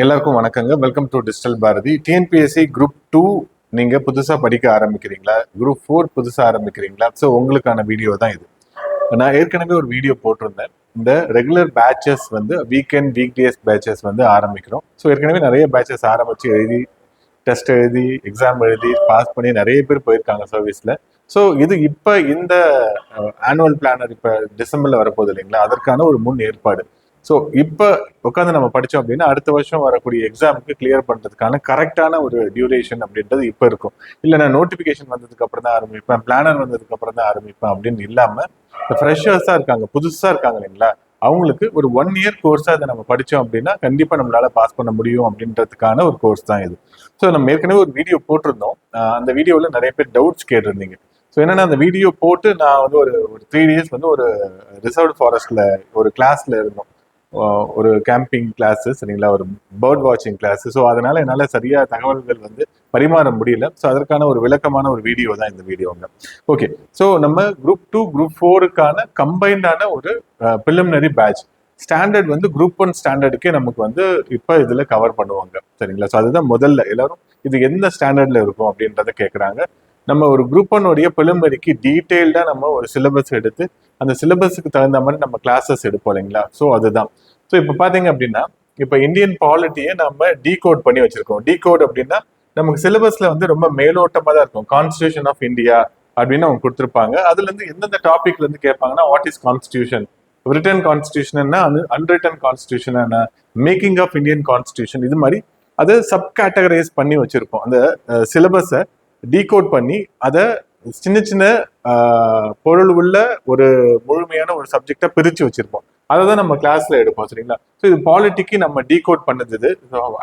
எல்லாருக்கும் வணக்கங்க. Welcome to digital Bharathi. TNPSC group 2 நீங்க புதுசா படிக்க ஆரம்பிக்கிறீங்களா, குரூப் 4 புதுசா ஆரம்பிக்கிறீங்களா? ஸோ உங்களுக்கான வீடியோ தான் இது. நான் ஏற்கனவே ஒரு வீடியோ போட்டிருந்தேன். இந்த ரெகுலர் பேட்சஸ் வந்து வீக்கெண்ட் வீக்டேஸ் பேட்சஸ் வந்து ஆரம்பிக்கிறோம். ஸோ ஏற்கனவே நிறைய பேட்சஸ் ஆரம்பிச்சு எழுதி டெஸ்ட் எழுதி எக்ஸாம் எழுதி பாஸ் பண்ணி நிறைய பேர் போயிருக்காங்க சர்வீஸ்ல. ஸோ இது இப்போ இந்த ஆனுவல் பிளானர் இப்போ டிசம்பர்ல வரப்போகுது இல்லைங்களா, அதற்கான ஒரு முன் ஏற்பாடு. ஸோ இப்போ உட்காந்து நம்ம படித்தோம் அப்படின்னா அடுத்த வருஷம் வரக்கூடிய எக்ஸாமுக்கு கிளியர் பண்ணுறதுக்கான கரெக்டான ஒரு டியூரேஷன் அப்படின்றது இப்போ இருக்கும். இல்லை நான் நோட்டிஃபிகேஷன் வந்ததுக்கு அப்புறம் தான் ஆரம்பிப்பேன், பிளானர் வந்ததுக்கு அப்புறம் தான் ஆரம்பிப்பேன் அப்படின்னு இல்லாமல் இந்த ஃப்ரெஷர்ஸாக இருக்காங்க, புதுசாக இருக்காங்க இல்லைங்களா, அவங்களுக்கு ஒரு 1 இயர் கோர்ஸாக இதை நம்ம படித்தோம் அப்படின்னா கண்டிப்பாக நம்மளால பாஸ் பண்ண முடியும் அப்படின்றதுக்கான ஒரு கோர்ஸ் தான் இது. ஸோ நம்ம ஏற்கனவே ஒரு வீடியோ போட்டிருந்தோம். அந்த வீடியோவில் நிறைய பேர் டவுட்ஸ் கேட்டிருந்தீங்க. ஸோ என்னன்னா அந்த வீடியோ போட்டு நான் வந்து ஒரு 3 days வந்து ஒரு ரிசர்வ்ட் ஃபாரஸ்ட்ல ஒரு கிளாஸ்ல இருந்தோம். ஒரு கேம்பிங் கிளாஸு சரிங்களா, ஒரு பேர்ட் வாட்சிங் கிளாஸு. ஸோ அதனால என்னால் சரியா தகவல்கள் வந்து பரிமாற முடியல. ஸோ அதற்கான ஒரு விளக்கமான ஒரு வீடியோ தான் இந்த வீடியோங்க. ஓகே, ஸோ நம்ம குரூப் 2 குரூப் 4க்கான கம்பைண்டான ஒரு ப்ரிலிமினரி பேட்ச் ஸ்டாண்டர்ட் வந்து குரூப் 1 ஸ்டாண்டர்டுக்கே நமக்கு வந்து இப்போ இதில் கவர் பண்ணுவாங்க சரிங்களா. ஸோ அதுதான் முதல்ல எல்லாரும் இது எந்த ஸ்டாண்டர்ட்ல இருக்கும் அப்படின்றத கேட்குறாங்க. நம்ம ஒரு குரூப் 1 உடைய ப்ரிலிமினரிக்கு டீட்டெயில்டாக நம்ம ஒரு சிலபஸ் எடுத்து அந்த சிலபஸுக்கு தகுந்த மாதிரி நம்ம கிளாஸஸ் எடுப்போம் இல்லைங்களா. ஸோ அதுதான். ஸோ இப்போ பார்த்தீங்க அப்படின்னா இப்போ இந்தியன் பாலிட்டியை நம்ம டீகோட் பண்ணி வச்சிருக்கோம். டீகோட் அப்படின்னா நமக்கு சிலபஸ்ல வந்து ரொம்ப மேலோட்டமாக தான் இருக்கும். கான்ஸ்டியூஷன் ஆஃப் இந்தியா அப்படின்னு அவங்க கொடுத்துருப்பாங்க. அதுல இருந்து எந்தெந்த டாபிக்ல இருந்து கேட்பாங்கன்னா, what is constitution, written constitution என்ன, அன்ரிட்டன் கான்ஸ்டியூஷன் என்ன, மேக்கிங் ஆஃப் இந்தியன் கான்ஸ்டியூஷன், இது மாதிரி அதை சப் கேட்டகரைஸ் பண்ணி வச்சிருப்போம். அந்த சிலபஸை டீகோட் பண்ணி அதை சின்ன சின்ன பொருள் உள்ள ஒரு முழுமையான ஒரு சப்ஜெக்டை பிரித்து வச்சிருப்போம். அதை தான் நம்ம கிளாஸ்ல எடுப்போம் சரிங்களா. ஸோ இது பாலிட்டிக்கு நம்ம டீகோட் பண்ணது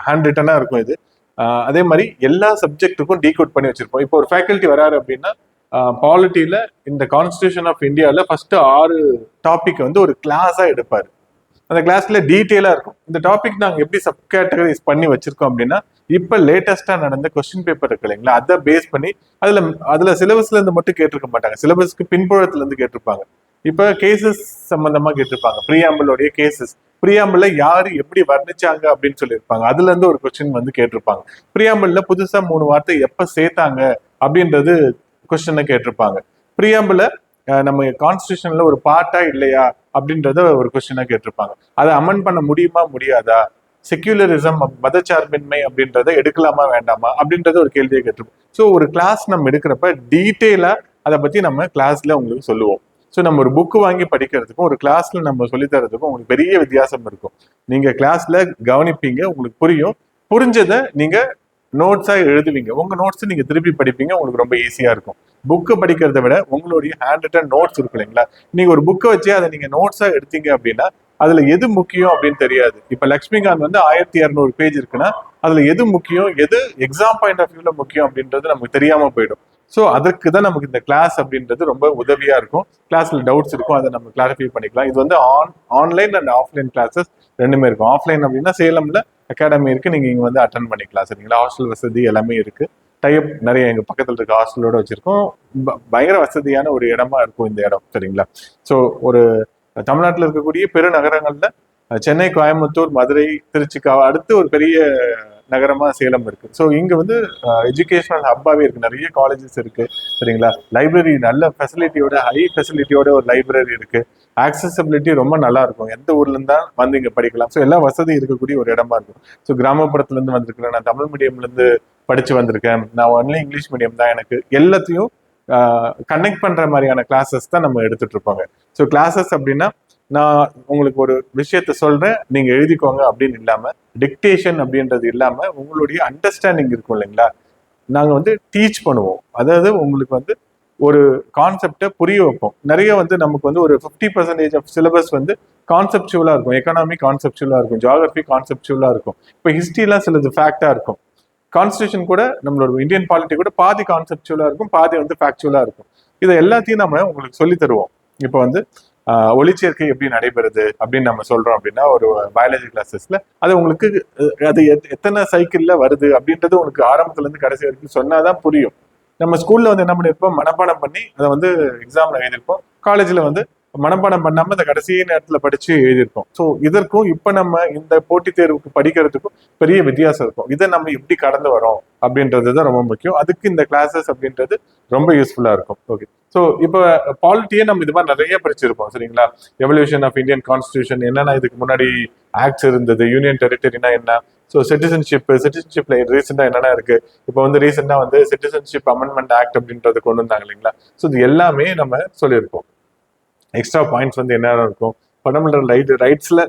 ஹேண்ட் ரிட்டனாக இருக்கும் இது. அதே மாதிரி எல்லா சப்ஜெக்ட்டுக்கும் டீகோட் பண்ணி வச்சிருப்போம். இப்போ ஒரு ஃபேக்கல்ட்டி வராரு அப்படின்னா பாலிட்டியில இந்த கான்ஸ்டியூஷன் ஆஃப் இந்தியாவில் ஃபர்ஸ்ட் 6 டாபிக் வந்து ஒரு கிளாஸா எடுப்பாரு. அந்த கிளாஸ்ல டீட்டெயிலா இருக்கும். இந்த டாபிக் நாங்கள் எப்படி சப் கேட்டகரைஸ் பண்ணி வச்சிருக்கோம் அப்படின்னா, இப்போ லேட்டஸ்டா நடந்த கொஸ்டின் பேப்பர் இருக்கு இல்லைங்களா, அதை பேஸ் பண்ணி அதுல சிலபஸ்ல இருந்து மட்டும் கேட்டிருக்க மாட்டாங்க, சிலபஸ்க்கு பின்புறத்துல இருந்து கேட்டிருப்பாங்க. இப்போ கேசஸ் சம்பந்தமா கேட்டிருப்பாங்க, ப்ரீஆம்பிளோடைய கேசஸ், ப்ரீஆம்பிள்ல யாரு எப்படி வர்ணிச்சாங்க அப்படின்னு சொல்லியிருப்பாங்க. அதுல இருந்து ஒரு கொஸ்டின் வந்து கேட்டிருப்பாங்க. ப்ரீஆம்பிள்ல புதுசா 3 வார்த்தை எப்ப சேர்த்தாங்க அப்படின்றது கொஸ்டினை கேட்டிருப்பாங்க. ப்ரீஆம்பிள நம்ம கான்ஸ்டியூஷன்ல ஒரு பார்ட்டா இல்லையா அப்படின்றத ஒரு கொஸ்டினா கேட்டிருப்பாங்க. அதை அமெண்ட் பண்ண முடியுமா முடியாதா, செக்யூலரிசம் மதச்சார்பின்மை அப்படின்றத எடுக்கலாமா வேண்டாமா அப்படின்றத ஒரு கேள்வியை கேட்டிருப்போம். ஸோ ஒரு கிளாஸ் நம்ம எடுக்கிறப்ப டீட்டெயிலா அதை பத்தி நம்ம கிளாஸ்ல உங்களுக்கு சொல்லுவோம். ஸோ நம்ம ஒரு புக்கு வாங்கி படிக்கிறதுக்கும் ஒரு கிளாஸ்ல நம்ம சொல்லித்தரதுக்கும் உங்களுக்கு பெரிய வித்தியாசம் இருக்கும். நீங்க கிளாஸ்ல கவனிப்பீங்க, உங்களுக்கு புரியும், புரிஞ்சதை நீங்க நோட்ஸா எழுதுவீங்க, உங்க நோட்ஸ் நீங்க திருப்பி படிப்பீங்க, உங்களுக்கு ரொம்ப ஈஸியா இருக்கும். புக்கு படிக்கிறத விட உங்களுடைய ஹேண்ட் ரிட்டன் நோட்ஸ் இருக்கு இல்லைங்களா, நீங்க ஒரு புக்கை வச்சு அதை நீங்க நோட்ஸா எடுத்தீங்க அப்படின்னா அதுல எது முக்கியம் அப்படின்னு தெரியாது. இப்ப லக்ஷ்மிகாந்த் வந்து 1200 பேஜ் இருக்குன்னா அதுல எது முக்கியம், எது எக்ஸாம் பாயிண்ட் ஆஃப் வியூல முக்கியம் அப்படின்றது நமக்கு தெரியாம போயிடும். ஸோ அதற்கு தான் நமக்கு இந்த கிளாஸ் அப்படின்றது ரொம்ப உதவியா இருக்கும். கிளாஸ்ல டவுட்ஸ் இருக்கும், அதை நம்ம கிளாரிஃபை பண்ணிக்கலாம். இது வந்து ஆன்லைன் அண்ட் ஆஃப்லைன் கிளாஸஸ் ரெண்டுமே இருக்கும். ஆஃப்லைன் அப்படின்னா சேலம்ல அகாடமி இருக்கு, நீங்க இங்க வந்து அட்டன் பண்ணிக்கலாம் சரிங்களா. ஹாஸ்டல் வசதி எல்லாமே இருக்கு. டைப் நிறைய எங்க பக்கத்துல இருக்க ஹாஸ்டலோட வச்சிருக்கோம். பயங்கர வசதியான ஒரு இடமா இருக்கும் இந்த இடம் சரிங்களா. ஸோ ஒரு தமிழ்நாட்டில் இருக்கக்கூடிய பெருநகரங்கள்ல சென்னை, கோயம்புத்தூர், மதுரை, திருச்சிக்கு அடுத்து ஒரு பெரிய நகரமா சேலம் இருக்கு. ஸோ இங்க வந்து எஜுகேஷனல் ஹப்பாவே இருக்கு, நிறைய காலேஜஸ் இருக்கு சரிங்களா. லைப்ரரி நல்ல ஃபெசிலிட்டியோட, ஹை ஃபெசிலிட்டியோட ஒரு லைப்ரரி இருக்கு. ஆக்சசபிலிட்டி ரொம்ப நல்லா இருக்கும். எந்த ஊர்ல இருந்தா வந்து இங்க படிக்கலாம். ஸோ எல்லா வசதி இருக்கக்கூடிய ஒரு இடமா இருக்கும். ஸோ கிராமப்புறத்துல இருந்து வந்திருக்கிறேன், நான் தமிழ் மீடியம்ல இருந்து படிச்சு வந்திருக்கேன், நான் ஒன்லி இங்கிலீஷ் மீடியம் தான், எனக்கு எல்லாத்தையும் கனெக்ட் பண்ற மாதிரியான கிளாஸஸ் தான் நம்ம எடுத்துட்டு இருப்பாங்க. ஸோ கிளாஸஸ் அப்படின்னா நான் உங்களுக்கு ஒரு விஷயத்த சொல்றேன், நீங்க எழுதிக்கோங்க அப்படின்னு இல்லாம, டிக்டேஷன் அப்படின்றது இல்லாம உங்களுடைய அண்டர்ஸ்டாண்டிங் இருக்கும் இல்லைங்களா, நாங்க வந்து டீச் பண்ணுவோம். அதாவது உங்களுக்கு வந்து ஒரு கான்செப்டை புரிய வைப்போம். நிறைய வந்து நமக்கு வந்து ஒரு 50% ஆஃப் சிலபஸ் வந்து கான்செப்சுவலா இருக்கும். எக்கனாமி கான்செப்சுவலா இருக்கும், ஜியாகிரபி கான்செப்சுவலா இருக்கும், இப்போ ஹிஸ்டரிலாம் சிலது ஃபேக்டா இருக்கும். கான்ஸ்டியூஷன் கூட நம்மளோட இந்தியன் பாலிட்டி கூட பாதி கான்செப்சுவலா இருக்கும், பாதி வந்து ஃபேக்சுவலா இருக்கும். இதை எல்லாத்தையும் நம்ம உங்களுக்கு சொல்லி தருவோம். இப்போ வந்து ஒளிச்சேர்க்கை எப்படி நடைபெறுது அப்படின்னு நம்ம சொல்றோம் அப்படின்னா ஒரு பயாலஜி கிளாஸஸ்ல அது உங்களுக்கு அது எத்தனை சைக்கிள்ல வருது அப்படின்றது உங்களுக்கு ஆரம்பத்துல இருந்து கடைசி வரைக்கும் சொன்னாதான் புரியும். நம்ம ஸ்கூல்ல வந்து என்ன பண்ணிருப்போம், மனப்பாடம் பண்ணி அதை வந்து எக்ஸாம்ல எழுதிருப்போம். காலேஜ்ல வந்து மனப்பாடம் பண்ணாம இந்த கடைசி நேரத்துல படிச்சு எழுதியிருப்போம். ஸோ இதற்கும் இப்ப நம்ம இந்த போட்டித் தேர்வுக்கு படிக்கிறதுக்கும் பெரிய வித்தியாசம் இருக்கும். இதை நம்ம எப்படி கடந்து வரோம் அப்படின்றது தான் ரொம்ப முக்கியம். அதுக்கு இந்த கிளாஸஸ் அப்படின்றது ரொம்ப யூஸ்ஃபுல்லா இருக்கும். ஓகே, ஸோ இப்போ பாலிட்டியே நம்ம இது மாதிரி நிறைய படிச்சிருப்போம் சரிங்களா. எவல்யூஷன் ஆஃப் இந்தியன் கான்ஸ்டியூஷன் என்னன்னா, இதுக்கு முன்னாடி ஆக்ட்ஸ் இருந்தது, யூனியன் டெரிட்டரினா என்ன, ஸோ சிட்டிசன்ஷிப்ல ரீசெண்டா என்னென்ன இருக்கு, இப்போ வந்து ரீசெண்டா வந்து சிட்டிசன்ஷிப் அமெண்ட்மெண்ட் ஆக்ட் அப்படின்றது கொண்டு வந்தாங்க இல்லைங்களா. ஸோ இது எல்லாமே நம்ம சொல்லியிருப்போம். எக்ஸ்ட்ரா பாயிண்ட்ஸ் வந்து என்னென்ன இருக்கும், ஃபண்டமெண்டல் ரைட்ஸ்ல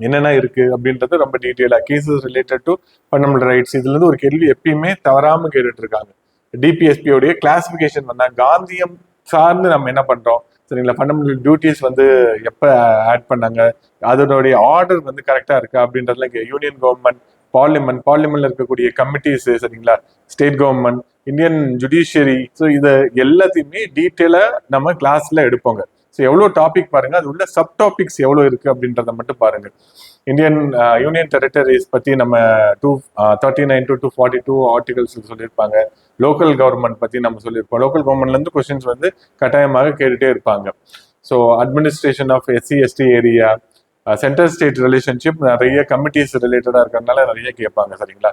என்னென்ன இருக்கு அப்படின்றது ரொம்ப டீட்டெயிலா, cases related to fundamental rights. இதுல இருந்து ஒரு கேள்வி எப்பயுமே தவறாம கேட்டுட்டு இருக்காங்க. டிபிஎஸ்பியோடைய கிளாசிபிகேஷன் வந்தா காந்தியம் சார்ந்து நம்ம என்ன பண்றோம் சரிங்களா, ஃபண்டமெண்டல் டியூட்டிஸ் வந்து எப்ப ஆட் பண்ணாங்க, அதனுடைய ஆர்டர் வந்து கரெக்டா இருக்கா அப்படின்றதுல இங்க யூனியன் கவர்மெண்ட், பார்லிமெண்ட்ல இருக்கக்கூடிய கமிட்டிஸ் சரிங்களா, state government, Indian judiciary, so இதை எல்லாத்தையுமே டீட்டெயிலா நம்ம கிளாஸ்ல எடுப்போங்க. ஸோ எவ்வளோ டாபிக் பாருங்க, அது உள்ள சப் டாபிக்ஸ் எவ்வளோ இருக்கு அப்படின்றத மட்டும் பாருங்க. இந்தியன் யூனியன் டெரிட்டரிஸ் பத்தி நம்ம 239 to 242 ஆர்டிகல்ஸ் சொல்லியிருப்பாங்க. லோக்கல் கவர்மெண்ட் பத்தி நம்ம சொல்லியிருப்போம். லோக்கல் கவர்மெண்ட்ல இருந்து கொஸ்டின்ஸ் வந்து கட்டாயமாக கேட்டுட்டே இருப்பாங்க. So administration of SC area, central state relationship, நிறைய கமிட்டிஸ் ரிலேட்டடா இருக்கிறதுனால நிறைய கேட்பாங்க சரிங்களா.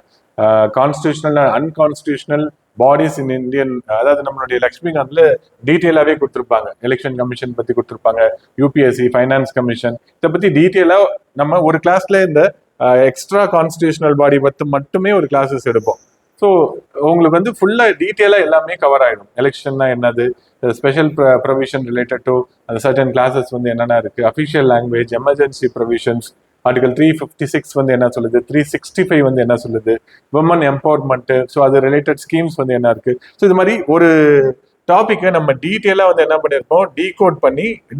Constitutional and unconstitutional bodies in Indian, அதாவது நம்மளுடைய லக்ஷ்மிகாந்த்ல டீட்டெயிலாவே கொடுத்துருப்பாங்க. எலெக்ஷன் கமிஷன் பத்தி கொடுத்துருப்பாங்க, யூபிஎஸ்சி, ஃபைனான்ஸ் கமிஷன், இதை பத்தி டீட்டெயிலா நம்ம ஒரு கிளாஸ்ல இந்த எக்ஸ்ட்ரா கான்ஸ்டியூஷனல் பாடி பத்தி மட்டுமே ஒரு கிளாஸஸ் எடுப்போம். ஸோ உங்களுக்கு வந்து ஃபுல்லா டீட்டெயிலா எல்லாமே கவர் ஆயிடும். எலெக்ஷன்னா என்னது, ஸ்பெஷல் ப்ரொவிஷன் ரிலேட்டட் டு அந்த சர்டன் கிளாஸஸ் வந்து என்னென்ன இருக்கு, official language, emergency provisions, article 356 வந்து என்ன சொல்லுது, 365 வந்து என்ன சொல்லுது, விமன் எம்பவர்மெண்ட், ஸோ அது ரிலேட்டட் ஸ்கீம்ஸ் வந்து என்ன இருக்கு. ஸோ இது மாதிரி ஒரு டாபிக்கை நம்ம டீட்டெயிலாக வந்து என்ன பண்ணியிருப்போம்,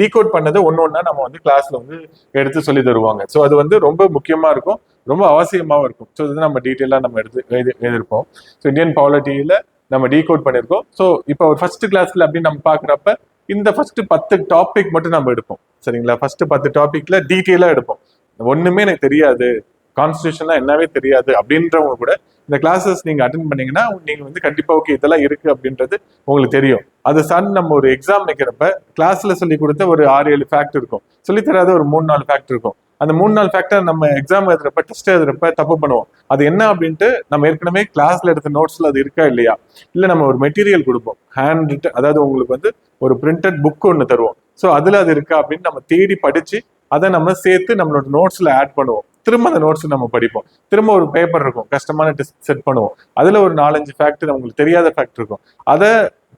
டீகோட் பண்ணது ஒன்னா நம்ம வந்து கிளாஸ்ல வந்து எடுத்து சொல்லி தருவாங்க. ஸோ அது வந்து ரொம்ப முக்கியமா இருக்கும், ரொம்ப அவசியமாகவும் இருக்கும். ஸோ இது நம்ம டீட்டெயிலாக நம்ம எழுதியிருப்போம். ஸோ இந்தியன் பாலிட்டியில நம்ம டீகோட் பண்ணியிருக்கோம். ஸோ இப்போ ஒரு ஃபர்ஸ்ட் கிளாஸ்ல அப்படின்னு நம்ம பார்க்குறப்ப இந்த ஃபர்ஸ்ட் 10 டாபிக் மட்டும் நம்ம எடுப்போம் சரிங்களா. ஃபர்ஸ்ட் 10 டாபிக்ல டீட்டெயிலாக எடுப்போம். ஒண்ணுமே எனக்கு தெரியாது, கான்ஸ்டியூஷன்லாம் என்னவே தெரியாது அப்படின்றவங்க கூட இந்த கிளாஸஸ் நீங்க அட்டென்ட் பண்ணீங்கன்னா நீங்க வந்து கண்டிப்பா ஓகே இதெல்லாம் இருக்கு அப்படின்றது உங்களுக்கு தெரியும். அதை சார்ந்து நம்ம ஒரு எக்ஸாம் வைக்கிறப்ப கிளாஸ்ல சொல்லி கொடுத்த ஒரு 6-7 ஃபேக்ட் இருக்கும், சொல்லித்தராத ஒரு 3-4 ஃபேக்ட் இருக்கும். அந்த 3-4 ஃபேக்டர் நம்ம எக்ஸாம் எழுதுறப்ப, டெஸ்ட் எழுதுறப்ப தப்பு பண்ணுவோம். அது என்ன அப்படின்ட்டு நம்ம ஏற்கனவே கிளாஸ்ல எடுத்த நோட்ஸ்ல அது இருக்கா இல்லையா, இல்ல நம்ம ஒரு மெட்டீரியல் கொடுப்போம், ஹேண்ட் ரிட்டன், அதாவது உங்களுக்கு வந்து ஒரு பிரிண்டட் புக் ஒன்று தருவோம். ஸோ அதுல அது இருக்கா அப்படின்னு நம்ம தேடி படிச்சு அதை நம்ம சேர்த்து நம்மளோட நோட்ஸ்ல ஆட் பண்ணுவோம். திரும்ப அந்த நோட்ஸ் நம்ம படிப்போம். திரும்ப ஒரு பேப்பர் இருக்கும், கஷ்டமான டெஸ்ட் செட் பண்ணுவோம். அதுல ஒரு 4-5 ஃபேக்ட் உங்களுக்கு தெரியாத ஃபேக்ட் இருக்கும், அதை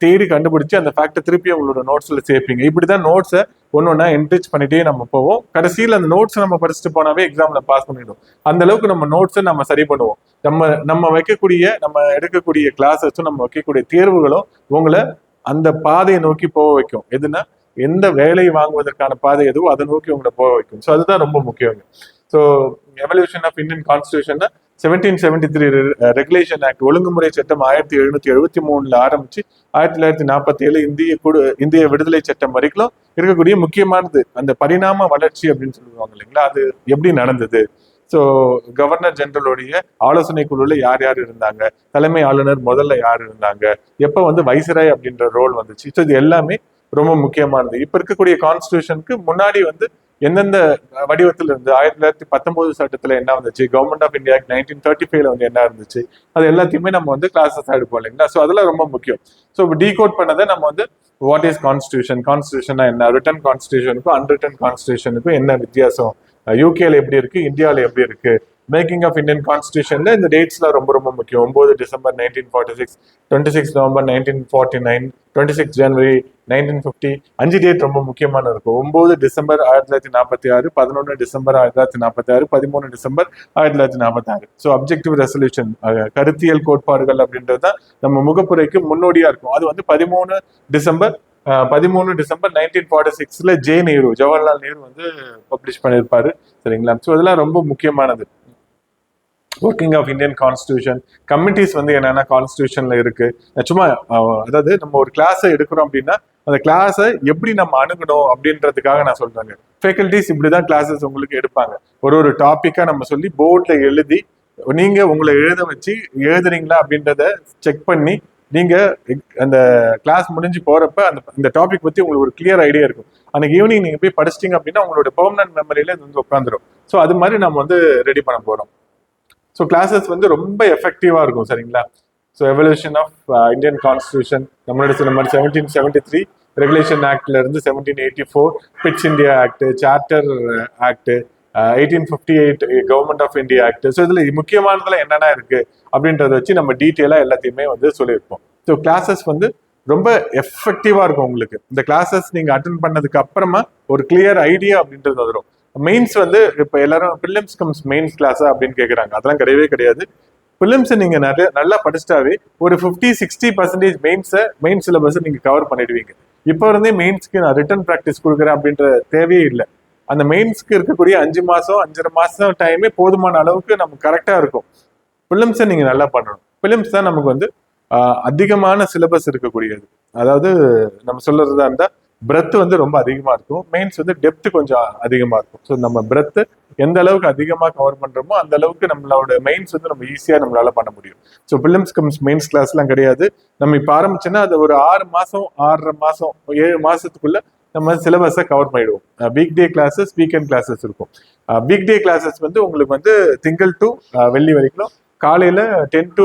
தேடி கண்டுபிடிச்சு அந்த ஃபேக்டை திருப்பி உங்களோட நோட்ஸ்ல சேர்ப்பீங்க. இப்படிதான் நோட்ஸை ஒன்னொன்னா என்ரிச் பண்ணிட்டே நம்ம போவோம். கடைசியில் அந்த நோட்ஸ் நம்ம படிச்சுட்டு போனாவே எக்ஸாம்ல பாஸ் பண்ணிடும். அந்த அளவுக்கு நம்ம நோட்ஸை நம்ம சரி பண்ணுவோம். நம்ம எடுக்கக்கூடிய கிளாஸஸும் நம்ம வைக்கக்கூடிய தேர்வுகளும் உங்களை அந்த பாதையை நோக்கி போக வைக்கும். எதுனா எந்த வேலையை வாங்குவதற்கான பாதை எதுவோ அதை நோக்கி உங்களை போக வைக்கும். ஸோ அதுதான் ரொம்ப முக்கியம். So evolution of Indian constitution 1773 regulation act, ஒழுங்குமுறை சட்டம் 1773 ஆரம்பிச்சு 1947 இந்திய விடுதலை சட்டம் வரைக்கும் இருக்கக்கூடிய முக்கியமானது அந்த பரிணாம வளர்ச்சி அப்படின்னு சொல்லுவாங்க இல்லைங்களா. அது எப்படி நடந்தது, ஸோ கவர்னர் ஜெனரலுடைய ஆலோசனை குழுல யார் யார் இருந்தாங்க, தலைமை ஆளுநர் முதல்ல யார் இருந்தாங்க, எப்போ வந்து வைஸ்ராய் அப்படின்ற ரோல் வந்துச்சு, ஸோ இது எல்லாமே ரொம்ப முக்கியமானது. இப்ப இருக்கக்கூடிய கான்ஸ்டியூஷனுக்கு முன்னாடி வந்து எந்தெந்த வடிவத்துல இருந்து 1919 சட்டத்துல என்ன வந்துச்சு, கவர்மெண்ட் ஆஃப் இந்தியா 1935 வந்து என்ன இருந்துச்சு, அது எல்லாத்தையுமே நம்ம வந்து கிளாஸஸ் எடுப்போம் இல்லைங்களா. ஸோ அதெல்லாம் ரொம்ப முக்கியம். ஸோ டீகோட் பண்ணதை நம்ம வந்து வாட் இஸ் கான்ஸ்டியூஷன்னா என்ன, ரிட்டன் கான்ஸ்டியூஷனுக்கும் அன்ரிட்டன் கான்ஸ்டியூஷனுக்கும் என்ன வித்தியாசம், யூகேல எப்படி இருக்கு, இந்தியாவில எப்படி இருக்கு, மேக்கிங் ஆஃப் இந்தியன் கான்ஸ்டியூஷன்ல இந்த டேட்ஸ்லாம் ரொம்ப ரொம்ப முக்கியம். 9 டிசம்பர் 1946, 26 நவம்பர் 1949, 26 ஜனவரி 1950, 5 டேட் ரொம்ப முக்கியமான இருக்கும். 9 December 1946, 11 December 1946, 13 December 1946. So objective resolution, கருத்தியல் கோட்பாடுகள் அப்படின்றது தான் நம்ம முகப்புரைக்கு முன்னோடியா இருக்கும். அது வந்து 13 டிசம்பர் 1946 ஜவஹர்லால் நேரு வந்து பப்ளிஷ் பண்ணியிருப்பாரு சரிங்களா. ஸோ இதெல்லாம் ரொம்ப முக்கியமானது. Working of Indian constitution, committees வந்து என்னென்ன கான்ஸ்டியூஷன்ல இருக்கு, சும்மா அதாவது நம்ம ஒரு கிளாஸை எடுக்கிறோம் அப்படின்னா அந்த கிளாஸை எப்படி நம்ம அணுகணும் அப்படின்றதுக்காக நான் சொல்றேங்க. ஃபேக்கல்டிஸ் இப்படிதான் கிளாஸஸ் உங்களுக்கு எடுப்பாங்க. ஒரு டாபிக்கா நம்ம சொல்லி போர்ட்ல எழுதி நீங்க உங்களை எழுத வச்சு எழுதுறீங்களா அப்படின்றத செக் பண்ணி நீங்க அந்த கிளாஸ் முடிஞ்சு போறப்ப அந்த டாபிக் பத்தி உங்களுக்கு ஒரு கிளியர் ஐடியா இருக்கும். அன்னைக்கு ஈவினிங் நீங்க போய் படிச்சிட்டீங்க அப்படின்னா உங்களோட பெர்மனன்ட் மெமரியில இது வந்து உட்காந்துரும். ஸோ அது மாதிரி நம்ம வந்து ரெடி பண்ண போறோம். ஸோ கிளாஸஸ் வந்து ரொம்ப எஃபெக்டிவா இருக்கும். சரிங்களா? So evolution of Indian constitution, நம்மளோட சில மாதிரி 1773 ரெகுலேஷன் ஆக்ட்ல இருந்து 1784 Pitt's India act, charter act, 1858 government of India act. So இதுல முக்கியமானதுல என்னென்ன இருக்கு அப்படின்றத வச்சு நம்ம டீட்டெயிலா எல்லாத்தையுமே வந்து சொல்லியிருப்போம். ஸோ கிளாஸஸ் வந்து ரொம்ப எஃபெக்டிவா இருக்கும். உங்களுக்கு இந்த கிளாஸஸ் நீங்க அட்டென்ட் பண்ணதுக்கு அப்புறமா ஒரு கிளியர் ஐடியா அப்படின்றது வரும். மெயின்ஸ் வந்து இப்ப எல்லாரும் பிலிம்ஸ் கம்ஸ் மெயின்ஸ் கிளாஸா அப்படின்னு கேட்கறாங்க. அதெல்லாம் கிடையவே கிடையாது. பிலிம்ஸ் நீங்க நல்லா படிச்சிட்டாவே ஒரு 50-60% மெயின் சிலபஸ் நீங்க கவர் பண்ணிடுவீங்க. இப்போ இருந்தே மெயின்ஸ்க்கு நான் ரிட்டன் ப்ராக்டிஸ் கொடுக்குறேன் அப்படின்ற தேவையே இல்லை. அந்த மெயின்ஸ்க்கு இருக்கக்கூடிய 5 மாசம் 5.5 மாசம் டைமே போதுமான அளவுக்கு நமக்கு கரெக்டா இருக்கும். பிலிம்ஸை நீங்க நல்லா பண்ணணும். பிலிம்ஸ் தான் நமக்கு வந்து அதிகமான சிலபஸ் இருக்கக்கூடியது. அதாவது நம்ம சொல்றதா இருந்தா பிரெத் வந்து ரொம்ப அதிகமா இருக்கும், மெயின்ஸ் வந்து டெப்த் கொஞ்சம் அதிகமா இருக்கும். ஸோ நம்ம பிரெத் எந்த அளவுக்கு அதிகமாக கவர் பண்றோமோ அந்த அளவுக்கு நம்மளோட மெயின்ஸ் வந்து நம்ம ஈஸியா நம்மளால பண்ண முடியும். ஸோ பிலிம்ஸ் கம்ஸ் மெயின்ஸ் கிளாஸ்லாம் கிடையாது. நம்ம இப்போ ஆரம்பிச்சோன்னா அது ஒரு 6 மாசம் 6.5 மாசம் 7 மாசத்துக்குள்ள நம்ம சிலபஸை கவர் பண்ணிடுவோம். Week day classes, weekend classes இருக்கும். வீக் டே கிளாஸஸ் வந்து உங்களுக்கு வந்து திங்கள் டு வெள்ளி வரைக்கும் காலையில 10 to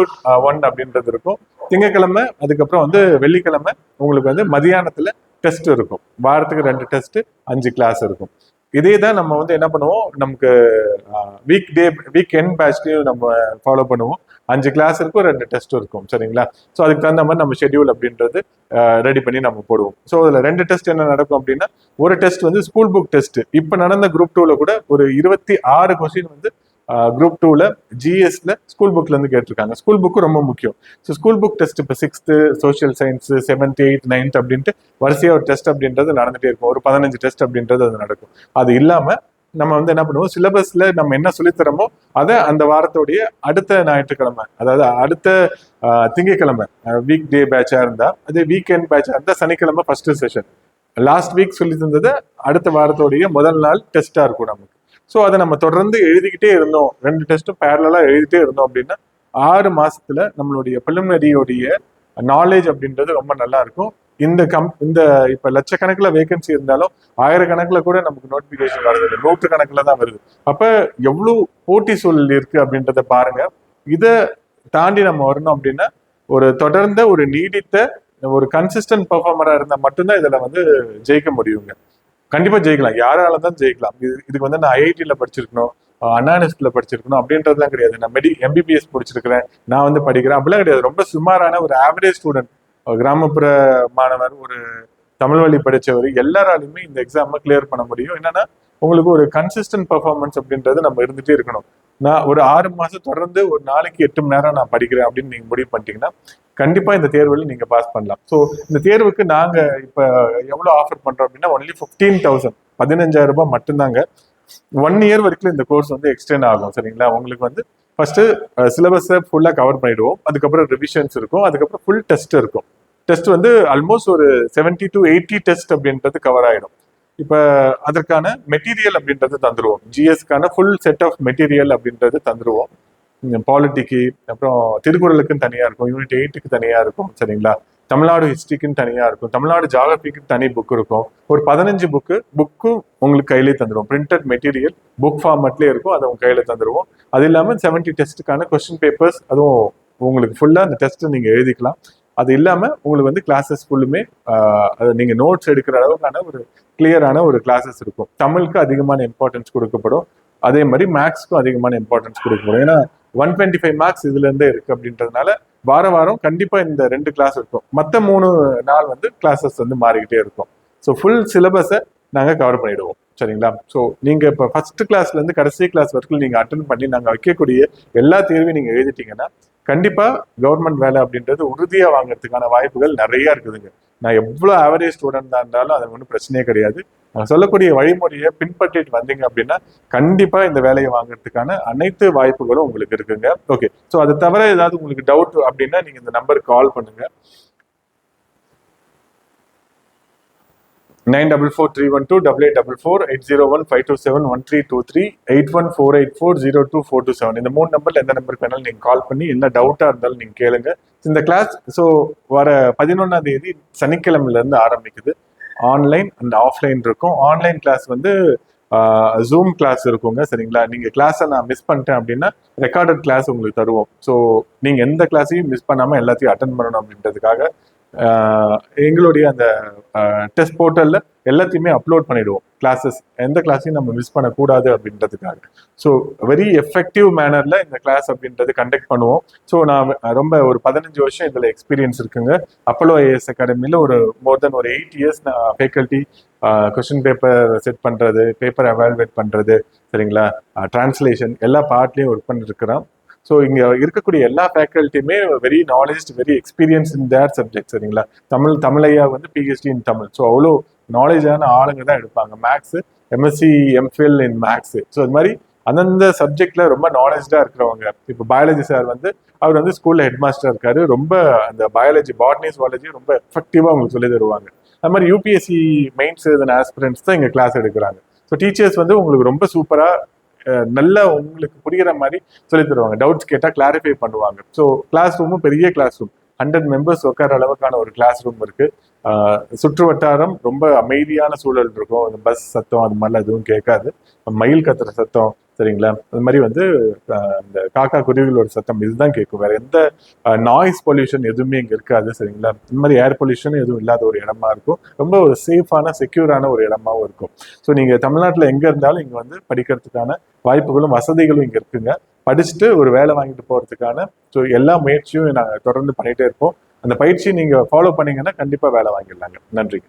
1 அப்படின்றது இருக்கும். திங்கக்கிழமை அதுக்கப்புறம் வந்து வெள்ளிக்கிழமை உங்களுக்கு வந்து மதியானத்துல டெஸ்ட் இருக்கும். வாரத்துக்கு 2 டெஸ்ட், 5 கிளாஸ் இருக்கும். இதே தான் நம்ம வந்து என்ன பண்ணுவோம், நமக்கு வீக் எண்ட் பேட்ச்லையும் நம்ம ஃபாலோ பண்ணுவோம். 5 கிளாஸ் இருக்கும், 2 டெஸ்ட் இருக்கும். சரிங்களா? ஸோ அதுக்கு தகுந்த மாதிரி நம்ம ஷெட்யூல் அப்படின்றது ரெடி பண்ணி நம்ம போடுவோம். ஸோ அதில் 2 டெஸ்ட் என்ன நடக்கும் அப்படின்னா, ஒரு டெஸ்ட் வந்து ஸ்கூல் புக் டெஸ்ட். இப்போ நடந்த குரூப் 2ல கூட ஒரு 26 கொஸ்டின் வந்து குரூப் 2ல ஜிஎஸ்ல ஸ்கூல் புக்ல இருந்து கேட்டிருக்காங்க. ஸ்கூல் புக்கு ரொம்ப முக்கியம். ஸோ ஸ்கூல் புக் டெஸ்ட் இப்போ 6th social science, 7th 8th 9th அப்படின்ட்டு வரிசையா ஒரு டெஸ்ட் அப்படின்றது நடந்துட்டே இருக்கும். ஒரு 15 டெஸ்ட் அப்படின்றது அது நடக்கும். அது இல்லாம நம்ம வந்து என்ன பண்ணுவோம், சிலபஸ்ல நம்ம என்ன சொல்லித்தரமோ அதை அந்த வாரத்தோடைய அடுத்த ஞாயிற்றுக்கிழமை, அதாவது அடுத்த திங்கட்கிழமை வீக் டே பேட்சா இருந்தா, அதே வீக்கெண்ட் பேட்சா இருந்தா சனிக்கிழமை ஃபர்ஸ்ட் செஷன். லாஸ்ட் வீக் சொல்லி தந்ததை அடுத்த வாரத்தோடைய முதல் நாள் டெஸ்டா இருக்கும் நமக்கு. ஸோ அதை நம்ம தொடர்ந்து எழுதிக்கிட்டே இருந்தோம், 2 டெஸ்ட்டும் பேரலா எழுதிட்டே இருந்தோம் அப்படின்னா 6 மாசத்துல நம்மளுடைய பிலிமினரியோடைய நாலேஜ் அப்படின்றது ரொம்ப நல்லா இருக்கும். இந்த இப்ப லட்சக்கணக்கில் வேகன்சி இருந்தாலும் 1000கணக்கில் கூட நமக்கு நோட்டிபிகேஷன் வருது, 100கணக்கில் தான் வருது. அப்ப எவ்வளவு போட்டி சூழல் இருக்கு அப்படின்றத பாருங்க. இதை தாண்டி நம்ம வரணும் அப்படின்னா ஒரு தொடர்ந்த ஒரு நீடித்த ஒரு கன்சிஸ்டன்ட் பெர்ஃபார்மரா இருந்தா மட்டும்தான் இதுல வந்து ஜெயிக்க முடியுங்க. கண்டிப்பா ஜெயிக்கலாம், யாரால தான் ஜெயிக்கலாம். இதுக்கு வந்து நான் ஐஐடியில படிச்சிருக்கணும், அண்ணா யூனிவர்சிட்டியில படிச்சிருக்கணும் அப்படின்றதுலாம் கிடையாது. நான் எம்பிபிஎஸ் படிச்சிருக்கிறேன், நான் வந்து படிக்கிறேன் அப்படிலாம் கிடையாது. ரொம்ப சுமாரான ஒரு ஆவரேஜ் ஸ்டூடெண்ட், கிராமப்புற மாணவர், ஒரு தமிழ் வழி படிச்சவர் எல்லாராலுமே இந்த எக்ஸாமை கிளியர் பண்ண முடியும். என்னன்னா உங்களுக்கு ஒரு கன்சிஸ்டன்ட் பெர்ஃபார்மன்ஸ் அப்படின்றது நம்ம இருந்துட்டே இருக்கணும். நான் ஒரு 6 மாசம் தொடர்ந்து ஒரு நாளைக்கு 8 மணி நேரம் நான் படிக்கிறேன் அப்படின்னு நீங்க முடிவு பண்ணிட்டீங்கன்னா கண்டிப்பா இந்த தேர்வில் நீங்க பாஸ் பண்ணலாம். ஸோ இந்த தேர்வுக்கு நாங்க இப்ப எவ்வளவு ஆஃபர் பண்றோம் அப்படின்னா ஒன்லி 15,000, 15,000 ரூபாய் மட்டும்தாங்க. 1 இயர் வரைக்கும் இந்த கோர்ஸ் வந்து எக்ஸ்டெண்ட் ஆகும். சரிங்களா? உங்களுக்கு வந்து ஃபர்ஸ்ட் சிலபஸை ஃபுல்லா கவர் பண்ணிடுவோம், அதுக்கப்புறம் ரிவிஷன்ஸ் இருக்கும், அதுக்கப்புறம் ஃபுல் டெஸ்ட் இருக்கும். டெஸ்ட் வந்து ஆல்மோஸ்ட் ஒரு 70 to 80 டெஸ்ட் அப்படின்றது கவர் ஆயிடும். இப்ப அதற்கான மெட்டீரியல் அப்படின்றது தந்துருவோம். ஜிஎஸ்க்கான ஃபுல் செட் ஆஃப் மெட்டீரியல் அப்படின்றது தந்துருவோம். பாலிட்டிக்கு, அப்புறம் திருக்குறளுக்குன்னு தனியா இருக்கும், யூனிட் 8க்கு தனியா இருக்கும். சரிங்களா? தமிழ்நாடு ஹிஸ்டரிக்குன்னு தனியா இருக்கும், தமிழ்நாடு ஜியாகிரபிக்குன்னு தனி புக் இருக்கும். ஒரு 15 புக்கு உங்களுக்கு கையிலே தந்துருவோம். பிரிண்டட் மெட்டீரியல் புக் ஃபார்மேட்லேயே இருக்கும், அதை உங்க கையில தந்துருவோம். அது இல்லாமல் 70 டெஸ்ட்டுக்கான கொஸ்டின் பேப்பர்ஸ் அதுவும் உங்களுக்கு ஃபுல்லா அந்த டெஸ்ட் நீங்க எழுதிக்கலாம். அது இல்லாம உங்களுக்கு வந்து கிளாஸஸ் ஃபுல்லுமே அதை நீங்க நோட்ஸ் எடுக்கிற அளவுக்கான ஒரு கிளியரான ஒரு கிளாஸஸ் இருக்கும். தமிழுக்கு அதிகமான இம்பார்ட்டன்ஸ் கொடுக்கப்படும், அதே மாதிரி மேக்ஸ்க்கும் அதிகமான இம்பார்ட்டன்ஸ் கொடுக்கப்படும். ஏன்னா 125 மார்க்ஸ் இதுல இருந்தே இருக்கு அப்படின்றதுனால வாரம் கண்டிப்பா இந்த 2 கிளாஸ் இருக்கும். மற்ற 3 நாள் வந்து கிளாஸஸ் வந்து மாறிக்கிட்டே இருக்கும். ஸோ ஃபுல் சிலபஸை நாங்கள் கவர் பண்ணிடுவோம். சரிங்களா? ஸோ நீங்க இப்போ ஃபர்ஸ்ட் கிளாஸ்ல இருந்து கடைசி கிளாஸ் வரைக்கும் நீங்க அட்டன் பண்ணி நாங்கள் வைக்கக்கூடிய எல்லா தேர்வையும் நீங்க எழுதிட்டீங்கன்னா கண்டிப்பா கவர்மெண்ட் வேலை அப்படின்றது உறுதியா வாங்குறதுக்கான வாய்ப்புகள் நிறைய இருக்குதுங்க. நான் எவ்வளவு ஆவரேஜ் ஸ்டூடெண்ட் தான் இருந்தாலும் அது ஒன்றும் பிரச்சனையே கிடையாது. நான் சொல்லக்கூடிய வழிமுறையை பின்பற்றிட்டு வந்தீங்க அப்படின்னா கண்டிப்பா இந்த வேலையை வாங்குறதுக்கான அனைத்து வாய்ப்புகளும் உங்களுக்கு இருக்குங்க. ஓகே, ஸோ அது தவிர ஏதாவது உங்களுக்கு டவுட் அப்படின்னா நீங்க இந்த நம்பருக்கு கால் பண்ணுங்க. 9443128844 801-527-1323 8148402427 இந்த 3 நம்பர்ல எந்த நம்பருக்கு வேணாலும் நீங்க கால் பண்ணி என்ன டவுட்டா இருந்தாலும் நீங்க கேளுங்க. இந்த கிளாஸ் ஸோ வர 11ஆம் தேதி சனிக்கிழமையில இருந்து ஆரம்பிக்குது. ஆன்லைன் அண்ட் ஆஃப்லைன் இருக்கும். ஆன்லைன் கிளாஸ் வந்து ஜூம் கிளாஸ் இருக்குங்க, சரிங்களா? நீங்க கிளாஸை நான் மிஸ் பண்ணிட்டேன் அப்படின்னா ரெக்கார்டட் கிளாஸ் உங்களுக்கு தருவோம். ஸோ நீங்க எந்த கிளாஸையும் மிஸ் பண்ணாம எல்லாத்தையும் அட்டன் பண்ணணும் அப்படின்றதுக்காக எங்களுடைய அந்த டெஸ்ட் போர்ட்டல்ல எல்லாத்தையுமே அப்லோட் பண்ணிடுவோம். கிளாஸஸ் எந்த கிளாஸையும் நம்ம மிஸ் பண்ணக்கூடாது அப்படின்றதுக்காக. ஸோ வெரி எஃபெக்டிவ் மேனர்ல இந்த கிளாஸ் அப்படின்றது கண்டக்ட் பண்ணுவோம். ஸோ நான் ரொம்ப ஒரு 15 வருஷம் இதில் எக்ஸ்பீரியன்ஸ் இருக்குங்க. அப்போலோ ஐஏஎஸ் அகாடமியில் ஒரு மோர் தென் ஒரு 8 இயர்ஸ் நான் ஃபேக்கல்ட்டி கொஸ்டின் பேப்பர் செட் பண்ணுறது, பேப்பர் எவாலுவேட் பண்ணுறது, சரிங்களா, டிரான்ஸ்லேஷன் எல்லா பார்ட்லேயும் ஒர்க் பண்ணிருக்கிறோம். ஸோ இங்கே இருக்கக்கூடிய எல்லா ஃபேக்கல்ட்டியுமே very knowledge, very experience in their subject, சரிங்களா? தமிழையா வந்து பிஹெச்டி இன் தமிழ். ஸோ அவ்வளோ நாலேஜான ஆளுங்க தான் எடுப்பாங்க. மேக்ஸு, எம்எஸ்சி, எம்ஃபில் இன் மேக்ஸு. ஸோ அது மாதிரி அந்தந்த சப்ஜெக்ட்ல ரொம்ப நாலேஜாக இருக்கிறவங்க. இப்போ பயாலஜி சார் வந்து அவர் வந்து ஸ்கூல்ல ஹெட் மாஸ்டர் இருக்காரு. ரொம்ப அந்த பயாலஜி, பாட்னி, ஜுவாலஜி ரொம்ப எஃபெக்டிவாக உங்களுக்கு சொல்லி தருவாங்க. அது மாதிரி யூபிஎஸ்சி மெயின்ஸ் எழுதின ஆஸ்பிரண்ட்ஸ் தான் இங்கே கிளாஸ் எடுக்கிறாங்க. ஸோ டீச்சர்ஸ் வந்து உங்களுக்கு ரொம்ப சூப்பராக நல்லா உங்களுக்கு புரிகிற மாதிரி சொல்லி தருவாங்க. டவுட்ஸ் கேட்டால் கிளாரிஃபை பண்ணுவாங்க. ஸோ கிளாஸ் ரூமும் பெரிய கிளாஸ் ரூம், 100 மெம்பர்ஸ் உட்கார அளவுக்கான ஒரு கிளாஸ் ரூம் இருக்கு. சுற்று வட்டாரம் ரொம்ப அமைதியான சூழல் இருக்கும். அந்த பஸ் சத்தம் அது மாதிரிலாம் எதுவும் கேட்காது. மயில் கத்துற சத்தம், சரிங்களா, அது மாதிரி வந்து இந்த காக்கா குருவிகளோட சத்தம் இதுதான் கேட்கும். வேற எந்த நாய்ஸ் பொல்யூஷன் எதுவுமே இங்கே இருக்காது, சரிங்களா. இந்த மாதிரி ஏர் பொல்யூஷன் எதுவும் இல்லாத ஒரு இடமா இருக்கும். ரொம்ப ஒரு சேஃபான, செக்யூரான ஒரு இடமாவும் இருக்கும். ஸோ நீங்க தமிழ்நாட்டில் எங்க இருந்தாலும் இங்க வந்து படிக்கிறதுக்கான வாய்ப்புகளும் வசதிகளும் இங்க இருக்குங்க. படிச்சுட்டு ஒரு வேலை வாங்கிட்டு போறதுக்கான ஸோ எல்லா முயற்சியும் நாங்கள் தொடர்ந்து பண்ணிட்டே இருப்போம். அந்த பயிற்சியை நீங்க ஃபாலோ பண்ணீங்கன்னா கண்டிப்பா வேலை வாங்கிடலாங்க. நன்றி.